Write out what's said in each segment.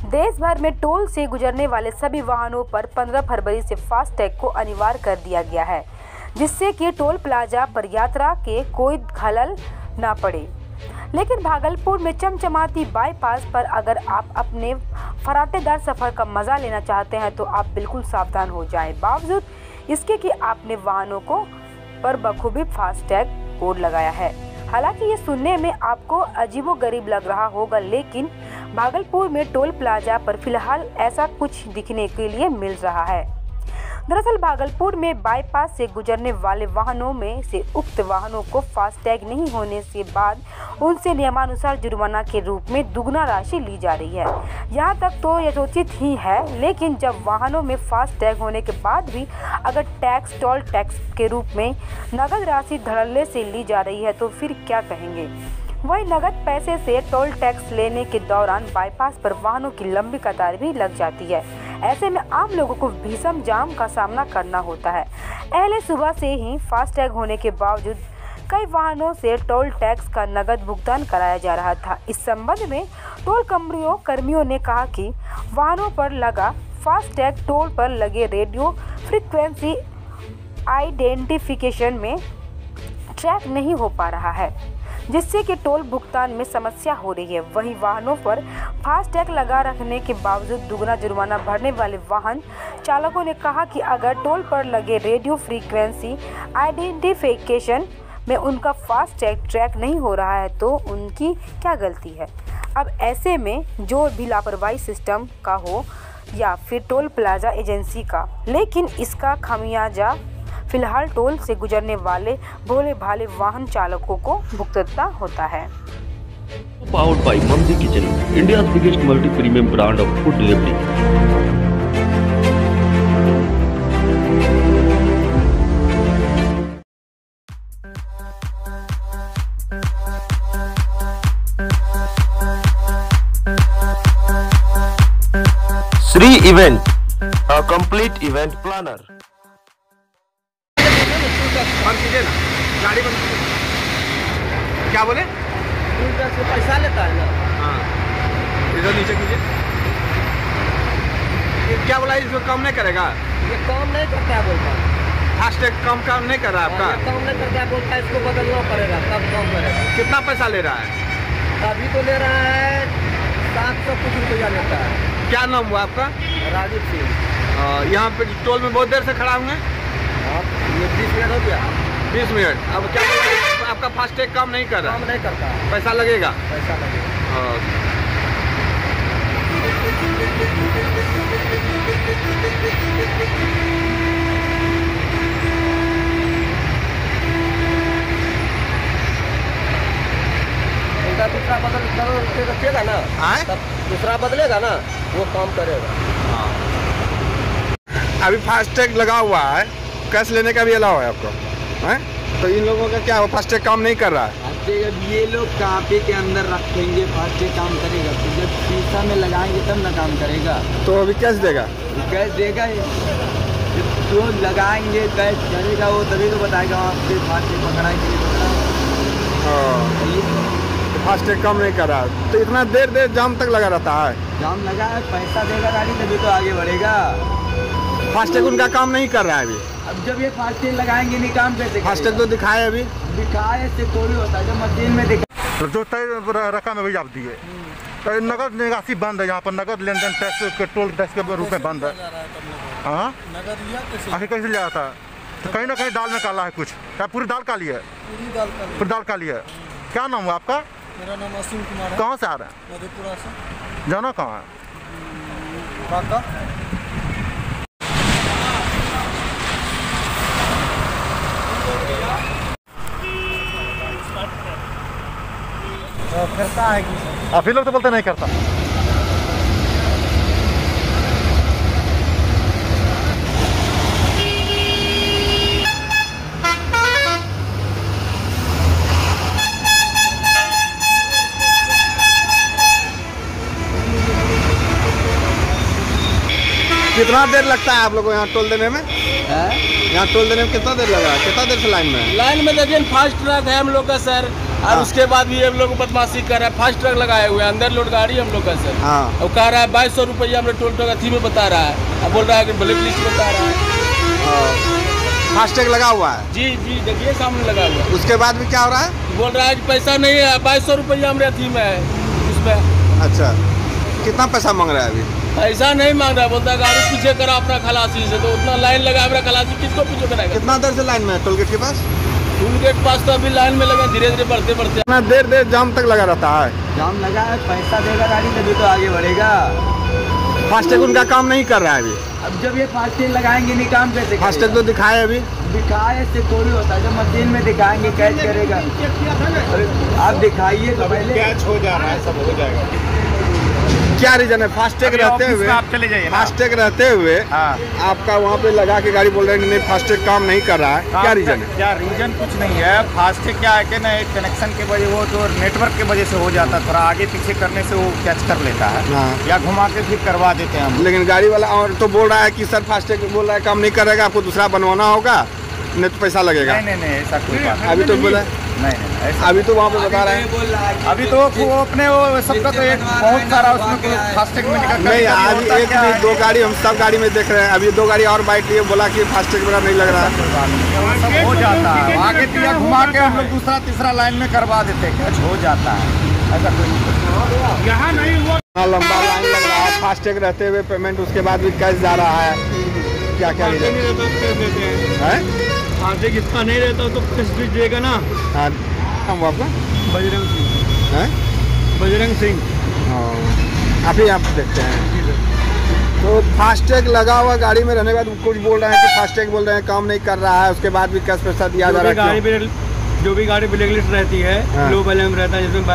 देश भर में टोल से गुजरने वाले सभी वाहनों पर 15 फरवरी से फास्टैग को अनिवार्य कर दिया गया है, जिससे कि टोल प्लाजा पर यात्रा के कोई खलल न पड़े। लेकिन भागलपुर में चमचमाती बाईपास पर अगर आप अपने फराटेदार सफर का मजा लेना चाहते हैं तो आप बिल्कुल सावधान हो जाएं। बावजूद इसके कि आपने वाहनों को पर बखूबी फास्टैग कोड लगाया है। हालांकि ये सुनने में आपको अजीबोगरीब लग रहा होगा, लेकिन भागलपुर में टोल प्लाजा पर फिलहाल ऐसा कुछ दिखने के लिए मिल रहा है। दरअसल भागलपुर में बाईपास से गुजरने वाले वाहनों में से उक्त वाहनों को फास्टैग नहीं होने से बाद उनसे नियमानुसार जुर्माना के रूप में दुगना राशि ली जा रही है। यहाँ तक तो यथोचित ही है, लेकिन जब वाहनों में फास्टैग होने के बाद भी अगर टैक्स टोल टैक्स के रूप में नगद राशि धड़ल्ले से ली जा रही है तो फिर क्या कहेंगे। वही नगद पैसे से टोल टैक्स लेने के दौरान बाईपास पर वाहनों की लंबी कतार भी लग जाती है। ऐसे में आम लोगों को भीषण जाम का सामना करना होता है। पहले सुबह से ही फास्टैग होने के बावजूद कई वाहनों से टोल टैक्स का नगद भुगतान कराया जा रहा था। इस संबंध में टोल कर्मियों ने कहा कि वाहनों पर लगा फास्टैग टोल पर लगे रेडियो फ्रीक्वेंसी आइडेंटिफिकेशन में ट्रैक नहीं हो पा रहा है, जिससे कि टोल भुगतान में समस्या हो रही है। वहीं वाहनों पर फास्टैग लगा रखने के बावजूद दुगना जुर्माना भरने वाले वाहन चालकों ने कहा कि अगर टोल पर लगे रेडियो फ्रीक्वेंसी आइडेंटिफिकेशन में उनका फास्टैग ट्रैक नहीं हो रहा है तो उनकी क्या गलती है। अब ऐसे में जो भी लापरवाही सिस्टम का हो या फिर टोल प्लाजा एजेंसी का, लेकिन इसका खामियाजा फिलहाल टोल से गुजरने वाले भोले भाले वाहन चालकों को भुगतना होता है। Powered by Mamdi Kitchen, India's biggest multi-premium brand of food delivery. Sri Event, a complete event planner. बंद कीजिए ना, गाड़ी बंद कीजिए। क्या बोले? से पैसा लेता है ना। हाँ, इधर नीचे कीजिए। क्या बोला, इसको कम नहीं करेगा? ये काम नहीं करता है बोलता है। फास्टैग काम नहीं कर रहा है आपका? ये काम नहीं करता है बोलता है, इसको बदलना पड़ेगा तब काम करेगा। कितना पैसा ले रहा है? अभी तो ले रहा है 700 कुछ रुपया लेता है। क्या नाम हुआ आपका? राजीव सिंह। यहाँ पे टोल में बहुत देर से खड़ा हुए? ये 20 मिनट हो गया। 20 मिनट। अब क्या आपका फास्टैग काम नहीं कर रहा? काम नहीं करता। पैसा लगेगा? पैसा लगेगा। दूसरा बदलेगा ना, तब दूसरा बदलेगा ना, वो काम करेगा। अभी फास्टैग लगा हुआ है, कैश लेने का भी अलाउ है आपको, हैं? तो इन लोगों का क्या फास्टैग काम नहीं कर रहा है? जब ये लोग कापे के अंदर रखेंगे फास्टैग काम करेगा, तो जब शीशा में लगाएंगे तब ना काम करेगा। तो अभी कैश देगा? कैश देगा ही। जो लगाएंगे कैश करेगा वो तभी तो बताएगा आपके फास्टैग पकड़ाएंगे। तो फास्टैग काम नहीं कर रहा, तो इतना देर जाम तक लगा रहता है। जाम लगा है, पैसा देगा गाड़ी तभी तो आगे बढ़ेगा। फास्टैग उनका काम नहीं कर रहा है अभी। अब जब ये फास्टैग लगाएंगे नहीं काम कैसे? फास्टैग तो दिखाए अभी। दिखाए से थोड़ी होता है, जब मशीन में दिखा जो तय रकम है आप दिए, तो नगद निकासी बंद है। यहाँ पर नगद लेन देन टैक्स के टोल टैक्स के रूप में बंद है। हाँ, आखिर कैसे लिया था? तो कहीं ना कहीं दाल में काला है कुछ। क्या पूरी दाल काली है? पूरी दाल काली है। क्या नाम हुआ आपका? मेरा नाम असीम कुमार है। कहाँ से आ रहे हैं? मधेपुरा से। जाना कहाँ है? बांका। करता है कि आप ही लोग तो बोलते नहीं करता। कितना देर लगता है आप लोगों को यहाँ टोल देने में? यहाँ टोल देने में कितना देर लगा? कितना देर से लाइन में? लाइन में देखिए फास्ट ट्रैक है हम लोग का सर। और उसके बाद भी ये लोग बदमाशी कर रहा है। फास्ट ट्रैक लगाए हुए हैं, अंदर लोड गाड़ी हम लोग का सर। और कह रहा है 2200 रुपया हमने टोल टैक्स अथी में बता रहा है, अब बोल रहा है कि ब्लैक लिस्ट बता रहा है। फास्टैग लगा हुआ है? जी जी, देखिए सामने लगा हुआ है। उसके बाद भी क्या हो रहा है? बोल रहा है कि पैसा नहीं है, 2200 रुपया हमारे अथी में है उसमें। अच्छा, कितना पैसा मांग रहा है अभी? पैसा नहीं मांग रहा है, बोलता है गाड़ी पीछे करा अपना खलासी से, तो उतना लाइन लगा अपना खलासी किसको पीछे कराएगा? कितना देर से लाइन में है टोल गेट के पास? टोल गेट पास तो अभी लाइन में लगे, धीरे धीरे बढ़ते बढ़ते। कितना देर जाम तक लगा रहता है? जाम लगा है, पैसा देगा गाड़ी तभी तो आगे बढ़ेगा। फास्टैग उनका काम नहीं कर रहा है अभी। अब जब ये फास्टैग लगाएंगे नहीं, काम कैसे? फास्टैग तो दिखाए अभी। दिखाए से थोड़ी होता है, जब मशीन में दिखाएंगे कैच करेगा। आप दिखाइए तो पहले कैच हो जा रहा है, सब हो जाएगा। क्या रीजन है? फास्टैग रहते हुए आप चले जाइए। फास्टैग रहते हुए आपका वहाँ पे लगा के गाड़ी बोल रहे हैं नहीं फास्टैग काम नहीं कर रहा है, क्या रीजन है? क्या रीजन कुछ नहीं है। फास्टैग क्या है कि ना एक कनेक्शन के वजह, वो तो नेटवर्क के वजह से हो जाता है, थोड़ा आगे पीछे करने से वो कैच कर लेता है या घुमा के फिर करवा देते हैं हम। लेकिन गाड़ी वाला और तो बोल रहा है कि सर फास्टैग बोल रहा है काम नहीं करेगा, आपको दूसरा बनवाना होगा, नहीं तो पैसा लगेगा। नहीं ऐसा कोई बात अभी तो बोला नहीं, अभी तो वहाँ पे बता रहे हैं। अभी तो वो अपने वो सबका तो एक बहुत सारा उसमें फास्टैग में नहीं, आज एक नहीं 2 गाड़ी हम सब गाड़ी में देख रहे हैं। अभी 2 गाड़ी और बाइक लिए, बोला कि फास्टैग वगैरह नहीं लग रहा है। सब हो जाता है, आगे दिया घुमा के हम लोग दूसरा तीसरा लाइन में करवा देते हैं, कैच हो जाता है। ऐसा कोई यहाँ नहीं हुआ। लंबा लाइन लग रहा है, फास्टैग रहते हुए पेमेंट उसके बाद भी कैश जा रहा है, क्या क्या रीजन है? फास्टैग इतना नहीं रहता तो किस दीजिएगा ना। हाँ, हम आपका बजरंग सिंह। हैं? बजरंग सिंह। अभी आप देखते हैं तो फास्टैग लगा हुआ गाड़ी में रहने के बाद कुछ बोल रहे हैं कि फास्टैग बोल रहे हैं काम नहीं कर रहा है, उसके बाद भी कैश पैसा दिया जा रहा है। जो भी गाड़ी ब्लैक लिस्ट रहती है, लो बैलेंस रहता है, जिसमें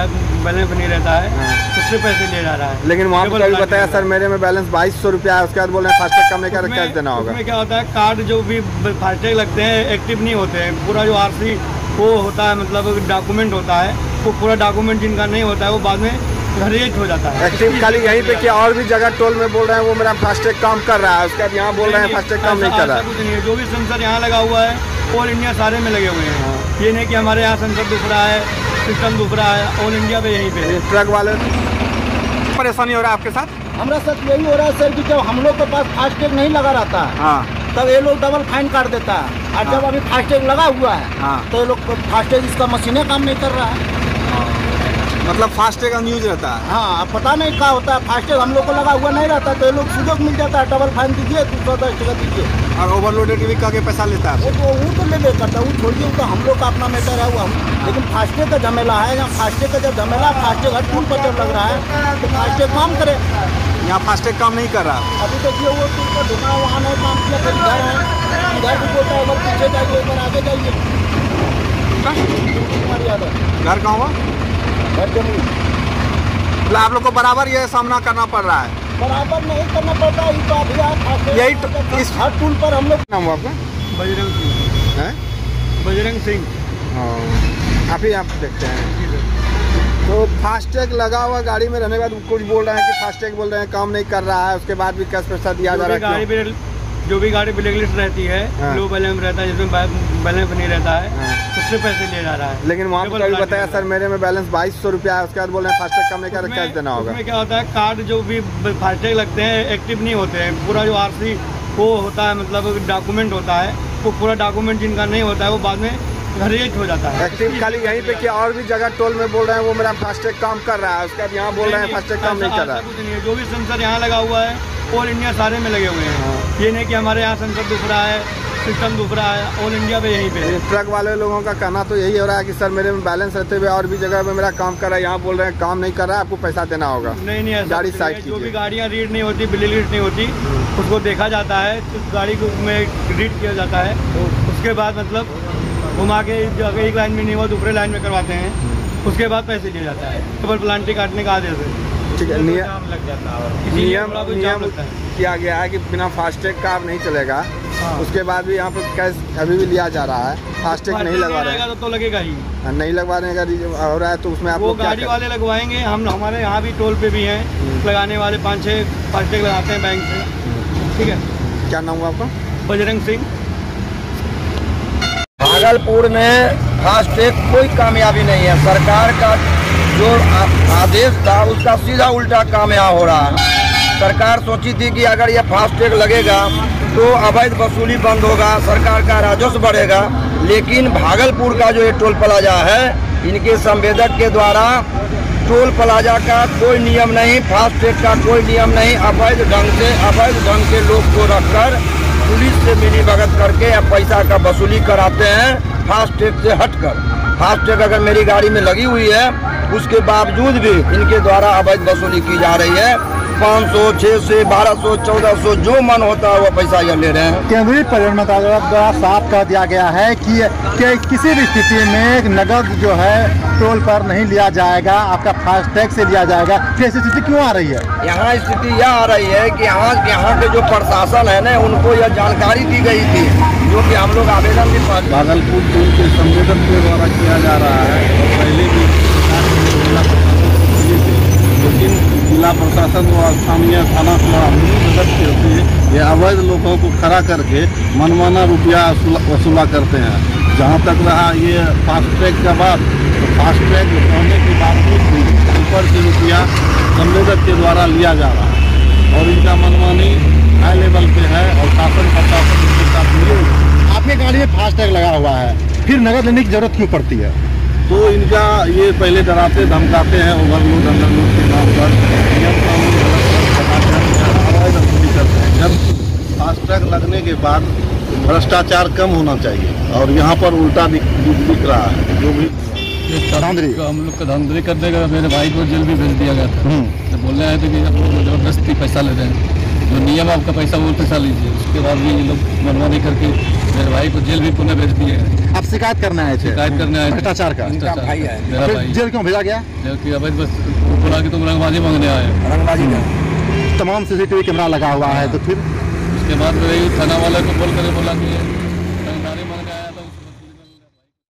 बैलेंस नहीं रहता है, उससे पैसे ले जा रहा है। लेकिन वहाँ पर अभी बताया सर मेरे में बैलेंस 2200 रुपया है, उसके बाद बोल रहे हैं फास्टैग कम नहीं कर कैश देना होगा। उसमें क्या होता है, कार्ड जो भी फास्टैग लगते हैं एक्टिव नहीं होते हैं। पूरा जो आरसी वो होता है, मतलब डॉक्यूमेंट होता है, वो पूरा डॉक्यूमेंट जिनका नहीं होता है वो बाद में रेट हो जाता है एक्टिव। खाली यहीं पे क्या और भी जगह टोल में बोल रहे हैं वो मेरा फास्टैग काम कर रहा है, उसके बाद यहाँ बोल रहे हैं फास्टैग काम नहीं कर रहा है। कुछ नहीं है, जो भी सेंसर यहाँ लगा हुआ है ऑल इंडिया सारे में लगे हुए हैं। ये नहीं कि हमारे यहाँ सेंसर दूसरा है, सिस्टम दूसरा है, ऑल इंडिया पे यहीं पे। ट्रक वाले परेशानी हो रहा है आपके साथ? हमारा साथ यही हो रहा है सर कि जब हम लोग के पास फास्टैग नहीं लगा रहता है तब ये लोग डबल फाइन काट देता है, और जब अभी फास्टैग लगा हुआ है तो ये लोग फास्टैग इसका मशीनें काम नहीं कर रहा है। मतलब फास्टैग अनयूज रहता है? हाँ, अब पता नहीं क्या होता है, फास्टैग हम लोग को लगा हुआ नहीं रहता तो ये लोग सुजोग मिल जाता है, डबल फाइन दीजिए 210 टका दीजिए। और ओवरलोडेड भी का पैसा लेता है? वो तो ले करता है, वो छोड़िए, तो हम लोग का अपना मैटर है वो हम। लेकिन फास्टैग का झमेला है, यहाँ फास्टैग का जब झमेला फास्टैग हर टूल पर जब लग रहा है तो फास्टैग काम करे। यहाँ फास्टैग काम नहीं कर रहा। अभी देखिए वो टूल पर धुना वहाँ नहीं काम किया, फिर इधर है, इधर भी बोलता है अगर पीछे जाइए इधर आगे जाइए। घर कहाँ हुआ? मतलब आप लोग को बराबर ये सामना करना पड़ रहा है? बराबर नहीं करना पड़ता है, तो अभी यही इस हर टूल पर हम लोग। नाम हुआ आपका? बजरंग सिंह। हैं? बजरंग सिंह। अभी आप देखते हैं तो फास्टैग लगा हुआ गाड़ी में रहने के बाद कुछ बोल रहे हैं कि फास्टैग बोल रहे हैं काम नहीं कर रहा है, उसके बाद भी कैश पैसा दिया जा रहा है। जो भी गाड़ी ब्लैक लिस्ट रहती है, लो बैलेंस रहता है, जिसमें बैलेंस नहीं रहता है, उससे पैसे ले जा रहा है। लेकिन वहाँ पर अभी बताया सर मेरे में बैलेंस 2200 रुपया है, उसके बाद बोल रहे हैं फास्टैग कम नहीं कर कैश देना होगा। उसमें क्या होता है, कार्ड जो भी फास्टैग लगते हैं एक्टिव नहीं होते हैं। पूरा जो आरसी वो होता है, मतलब डॉक्यूमेंट होता है, वो पूरा डॉक्यूमेंट जिनका नहीं होता है वो बाद में रेट हो जाता है एक्टिव। खाली यहीं पे क्या और भी जगह टोल में बोल रहे हैं वो मेरा फास्टैग काम कर रहा है, उसके बाद यहाँ बोल रहे हैं फास्टैग काम नहीं कर रहा है। कुछ नहीं है, जो भी सेंसर यहाँ लगा हुआ है ऑल इंडिया सारे में लगे हुए हैं। ये नहीं कि हमारे यहाँ सेंसर दूसरा है, सिस्टम दूसरा है, ऑल इंडिया पे यहीं पे। ट्रक वाले लोगों का कहना तो यही हो रहा है कि सर मेरे में बैलेंस रहते हुए और भी जगह में मेरा काम कर रहा है, यहाँ बोल रहे हैं काम नहीं कर रहा है, आपको पैसा देना होगा। नहीं, गाड़ी साइड जो भी गाड़ियाँ रीड नहीं होती, ब्लैक लिस्ट नहीं होती, उसको देखा जाता है, गाड़ी को में रीड किया जाता है, उसके बाद मतलब घुमा के एक लाइन में नहीं हुआ दूसरे लाइन में करवाते हैं, उसके बाद पैसे लिया जाता है। डबल प्लांटिंग काटने का आदेश है। ठीक है, नियम लग जाता है, नियम किया गया है कि बिना फास्टैग का नहीं चलेगा। उसके बाद भी यहाँ पर कैश अभी भी लिया जा रहा है, फास्टैग नहीं लगवा रहे हैं तो लगेगा ही नहीं लगवाने का हो रहा है, तो उसमें आप वो गाड़ी वाले लगवाएंगे। हम हमारे यहाँ भी टोल पे भी हैं लगाने वाले, 5-6 फास्टैग लगाते हैं बैंक से। ठीक है, क्या नाम हुआ आपका? बजरंग सिंह। भागलपुर में फास्टैग कोई कामयाबी नहीं है। सरकार का जो आदेश था उसका सीधा उल्टा काम यहाँ हो रहा है। सरकार सोची थी कि अगर ये फास्टैग लगेगा तो अवैध वसूली बंद होगा, सरकार का राजस्व बढ़ेगा, लेकिन भागलपुर का जो ये टोल प्लाजा है इनके संवेदक के द्वारा टोल प्लाजा का कोई नियम नहीं, फास्टैग का कोई नियम नहीं, अवैध ढंग से लोग को रखकर पुलिस से मिलीभगत करके या पैसा का वसूली कराते हैं फास्टैग से हटकर। फास्टैग अगर मेरी गाड़ी में लगी हुई है उसके बावजूद भी इनके द्वारा अवैध वसूली की जा रही है। 500, 600, 1200, 1400 जो मन होता है वो पैसा ये ले रहे हैं। केंद्रीय पर्यटन मंत्रालय द्वारा साफ कर दिया गया है कि किसी भी स्थिति में नगद जो है टोल पर नहीं लिया जाएगा, आपका फास्टैग से लिया जाएगा। कैसी स्थिति क्यों आ रही है? यहाँ स्थिति यह आ रही है कि यहाँ के जो प्रशासन है ना उनको यह जानकारी दी गई थी जो कि हम लोग आवेदन भी भागलपुर टोल के संवेदक के द्वारा किया जा रहा है। पहले भी लेकिन जिला प्रशासन व स्थानीय थाना मदद से ये अवैध लोगों को खड़ा करके मनमाना रुपया वसूला करते हैं। जहाँ तक रहा ये फास्टैग का बात, तो फास्टैग होने के बावजूद भी ऊपर से रुपया संवेदक के द्वारा लिया जा रहा है और इनका मनमानी हाई लेवल पे है और शासन प्रशासन इसके साथ मिले। आपके गाड़ी में फास्टैग लगा हुआ है, फिर नगद लेने की जरूरत क्यों पड़ती है? तो इनका ये पहले डराते धमकाते हैं ओवरलोड अंडरलोड के नाम पर नियम कानून अवैध वसूली करते हैं। जब फास्टैग लगने के बाद भ्रष्टाचार कम होना चाहिए और यहाँ पर उल्टा दिख रहा है। जो भी धांधली हम लोग का धांधली करने का मेरे भाई को जेल भी भेज दिया गया था। तो बोल रहे थे कि आप लोग जबरदस्ती पैसा ले रहे हैं, जो नियम आपका पैसा वो पैसा लीजिए। उसके बाद भी ये लोग मनमानी करके मेरे भाई को जेल भी पुनः भेज दिए हैं। आप शिकायत करने आए थे? शिकायत करने आए थे भ्रष्टाचार का। मेरा भाई जेल क्यों भेजा गया? अवैध बस बोला कि तुम रंगबाजी मांगने आए। रंगबाजी का तमाम CCTV कैमरा लगा हुआ है, तो फिर उसके बाद थाना वाले को बोला कि